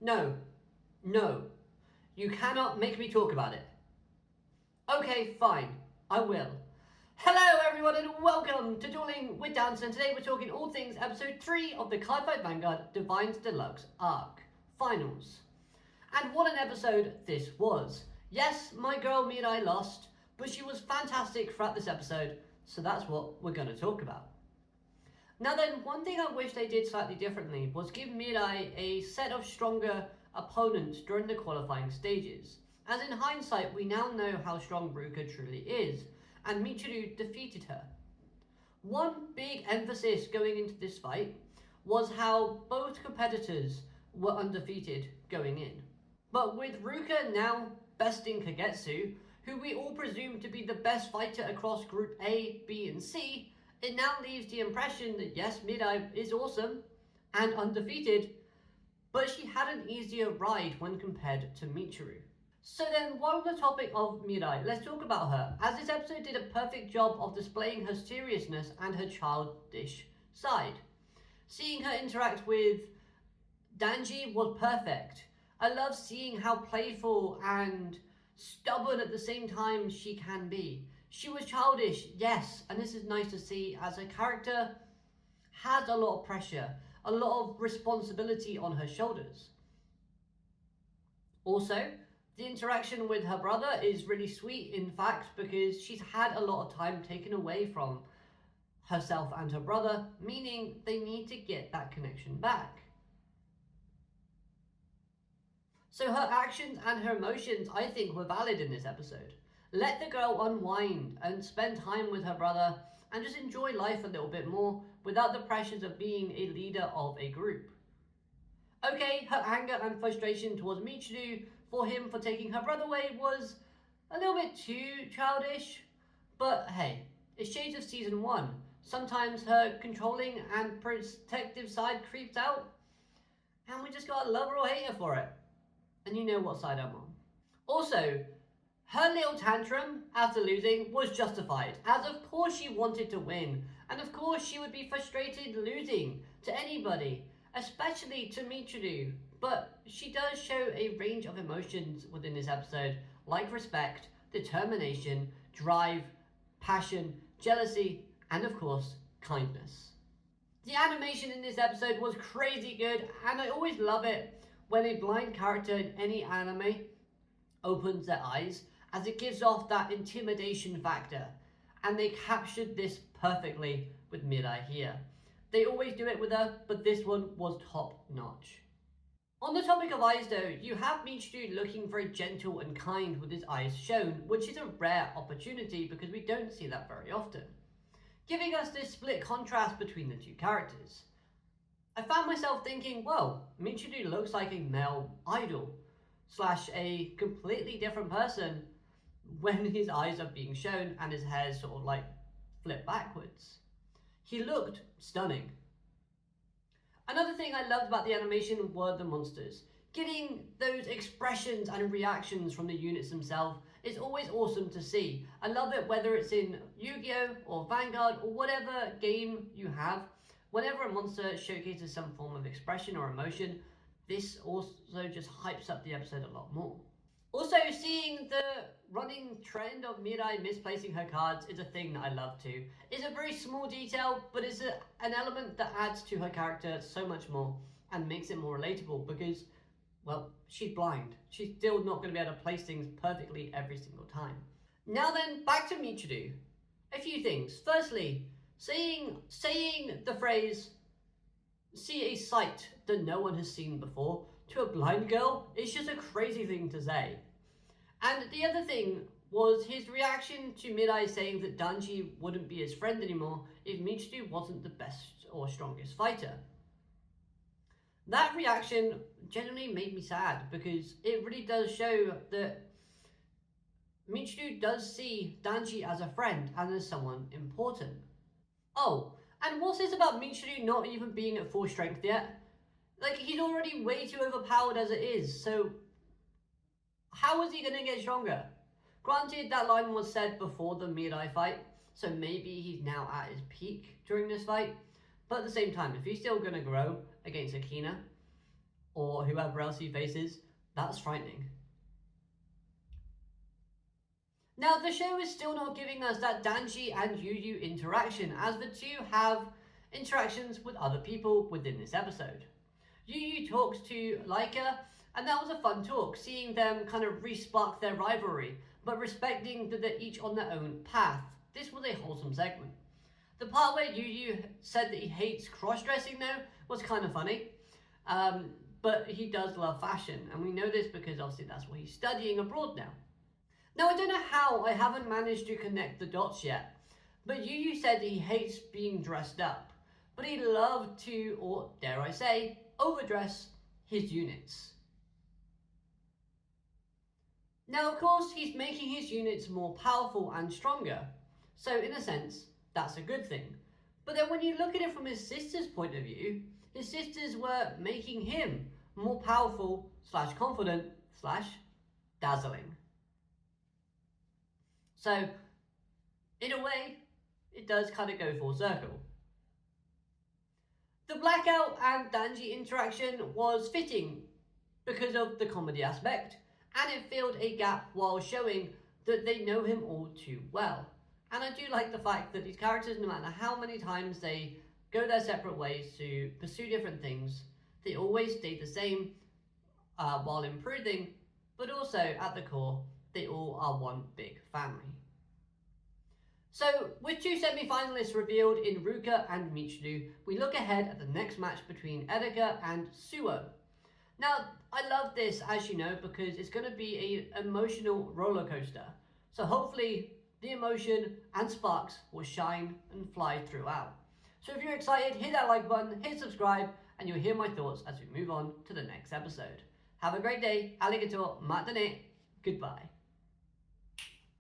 No. No. You cannot make me talk about it. Okay, fine. I will. Hello everyone and welcome to Dueling with Dancer, and today we're talking all things episode 3 of the Cardfight Vanguard Divinez Deluxe arc. Finals. And what an episode this was. Yes, my girl Meiri lost, but she was fantastic throughout this episode, so that's what we're going to talk about. Now then, one thing I wish they did slightly differently was give Meiri a set of stronger opponents during the qualifying stages. As in hindsight, we now know how strong Ruka truly is, and Michiru defeated her. One big emphasis going into this fight was how both competitors were undefeated going in. But with Ruka now besting Kagetsu, who we all presume to be the best fighter across Group A, B and C, it now leaves the impression that yes, Meiri is awesome and undefeated, but she had an easier ride when compared to Michiru. So then, while on the topic of Meiri, let's talk about her, as this episode did a perfect job of displaying her seriousness and her childish side. Seeing her interact with Danji was perfect. I love seeing how playful and stubborn at the same time she can be. She was childish, yes, and this is nice to see as her character has a lot of pressure, a lot of responsibility on her shoulders. Also, the interaction with her brother is really sweet, in fact, because she's had a lot of time taken away from herself and her brother, meaning they need to get that connection back. So her actions and her emotions, I think, were valid in this episode. Let the girl unwind and spend time with her brother and just enjoy life a little bit more without the pressures of being a leader of a group. Okay, her anger and frustration towards Michiru for him for taking her brother away was a little bit too childish, but hey, it's shades of season 1. Sometimes her controlling and protective side creeps out, and we just gotta love her or hate her for it. And you know what side I'm on. Also, her little tantrum after losing was justified, as of course she wanted to win, and of course she would be frustrated losing to anybody, especially to Michiru, but she does show a range of emotions within this episode, like respect, determination, drive, passion, jealousy, and of course, kindness. The animation in this episode was crazy good, and I always love it when a blind character in any anime opens their eyes, as it gives off that intimidation factor, and they captured this perfectly with Meiri here. They always do it with her, but this one was top notch. On the topic of eyes though, you have Michiru looking very gentle and kind with his eyes shown, which is a rare opportunity because we don't see that very often, giving us this split contrast between the two characters. I found myself thinking, well, Michiru looks like a male idol, / a completely different person when his eyes are being shown and his hair sort of like flipped backwards. He looked stunning. Another thing I loved about the animation were the monsters. Getting those expressions and reactions from the units themselves is always awesome to see. I love it whether it's in Yu-Gi-Oh! Or Vanguard or whatever game you have. Whenever a monster showcases some form of expression or emotion, this also just hypes up the episode a lot more. Also, seeing the running trend of Meiri misplacing her cards is a thing that I love too. It's a very small detail, but it's an element that adds to her character so much more and makes it more relatable because, well, she's blind. She's still not going to be able to place things perfectly every single time. Now then, back to Michiru. A few things. Firstly, saying the phrase, "see a sight that no one has seen before," to a blind girl is just a crazy thing to say. And the other thing was his reaction to Meiri saying that Danji wouldn't be his friend anymore if Michiru wasn't the best or strongest fighter. That reaction genuinely made me sad because it really does show that Michiru does see Danji as a friend and as someone important. Oh, and what's this about Michiru not even being at full strength yet? Like, he's already way too overpowered as it is, so how is he going to get stronger? Granted, that line was said before the Meiri fight, so maybe he's now at his peak during this fight, but at the same time, if he's still going to grow against Akina, or whoever else he faces, that's frightening. Now, the show is still not giving us that Danji and Yu interaction, as the two have interactions with other people within this episode. Yu talks to Laika, and that was a fun talk, seeing them kind of re-spark their rivalry, but respecting that they're each on their own path. This was a wholesome segment. The part where Yu said that he hates cross-dressing though was kind of funny, but he does love fashion, and we know this because obviously that's what he's studying abroad now. Now, I don't know how I haven't managed to connect the dots yet, but Yu said he hates being dressed up, but he loved to, or dare I say, overdress his units. Now, of course, he's making his units more powerful and stronger, so in a sense, that's a good thing. But then when you look at it from his sister's point of view, his sisters were making him more powerful / confident / dazzling. So, in a way, it does kind of go full circle. The Blackout and Danji interaction was fitting because of the comedy aspect, and it filled a gap while showing that they know him all too well. And I do like the fact that these characters, no matter how many times they go their separate ways to pursue different things, they always stay the same while improving, but also at the core, they all are one big family. So, with two semi-finalists revealed in Ruka and Michiru, we look ahead at the next match between Edeka and Suo. Now, I love this, as you know, because it's going to be an emotional roller coaster. So hopefully, the emotion and sparks will shine and fly throughout. So if you're excited, hit that like button, hit subscribe, and you'll hear my thoughts as we move on to the next episode. Have a great day, alligator, matane, goodbye.